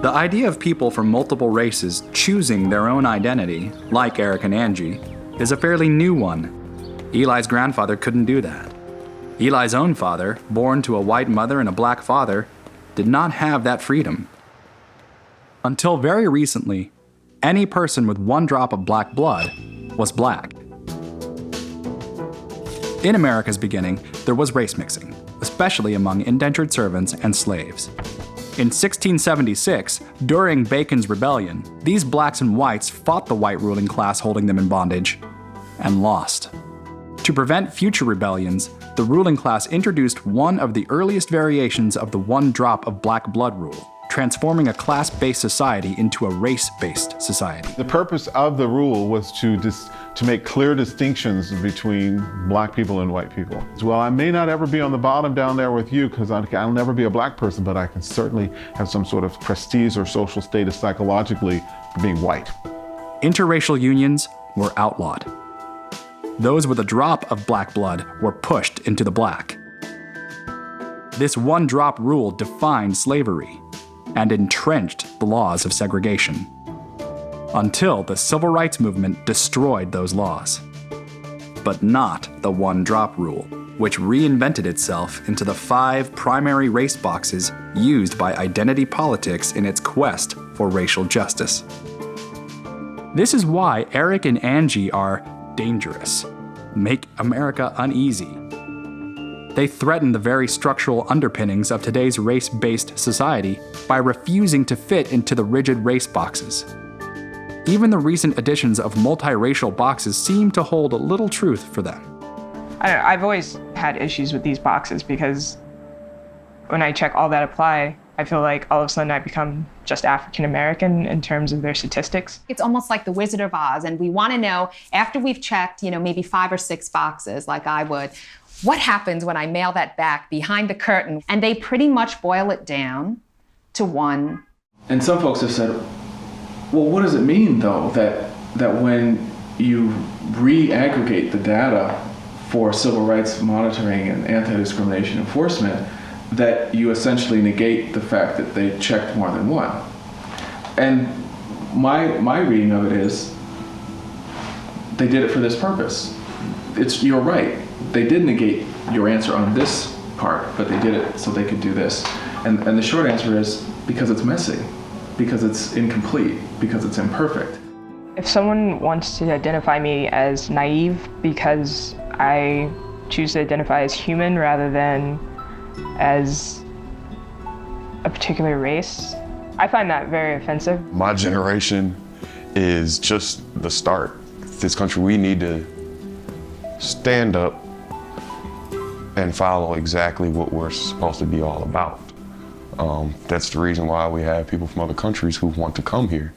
The idea of people from multiple races choosing their own identity, like Eric and Angie, is a fairly new one. Eli's grandfather couldn't do that. Eli's own father, born to a white mother and a black father, did not have that freedom. Until very recently, any person with one drop of black blood was black. In America's beginning, there was race mixing, especially among indentured servants and slaves. In 1676, during Bacon's Rebellion, these blacks and whites fought the white ruling class holding them in bondage, and lost. To prevent future rebellions, the ruling class introduced one of the earliest variations of the one drop of black blood rule, transforming a class-based society into a race-based society. The purpose of the rule was to make clear distinctions between black people and white people. Well, I may not ever be on the bottom down there with you because I'll never be a black person, but I can certainly have some sort of prestige or social status psychologically for being white. Interracial unions were outlawed. Those with a drop of black blood were pushed into the black. This one-drop rule defined slavery and entrenched the laws of segregation, until the Civil Rights Movement destroyed those laws. But not the one-drop rule, which reinvented itself into the 5 primary race boxes used by identity politics in its quest for racial justice. This is why Eric and Angie are dangerous, make America uneasy. They threaten the very structural underpinnings of today's race-based society by refusing to fit into the rigid race boxes. Even the recent additions of multiracial boxes seem to hold a little truth for them. I don't know, I've always had issues with these boxes because when I check all that apply, I feel like all of a sudden I become just African American in terms of their statistics. It's almost like the Wizard of Oz, and we want to know, after we've checked, maybe 5 or 6 boxes, like I would, what happens when I mail that back behind the curtain? And they pretty much boil it down to one. And some folks have said, well, what does it mean, though, that when you re-aggregate the data for civil rights monitoring and anti-discrimination enforcement, that you essentially negate the fact that they checked more than one? And my reading of it is, they did it for this purpose. You're right. They did negate your answer on this part, but they did it so they could do this. And the short answer is because it's messy, because it's incomplete, because it's imperfect. If someone wants to identify me as naive because I choose to identify as human rather than as a particular race, I find that very offensive. My generation is just the start. This country, we need to stand up and follow exactly what we're supposed to be all about. That's the reason why we have people from other countries who want to come here.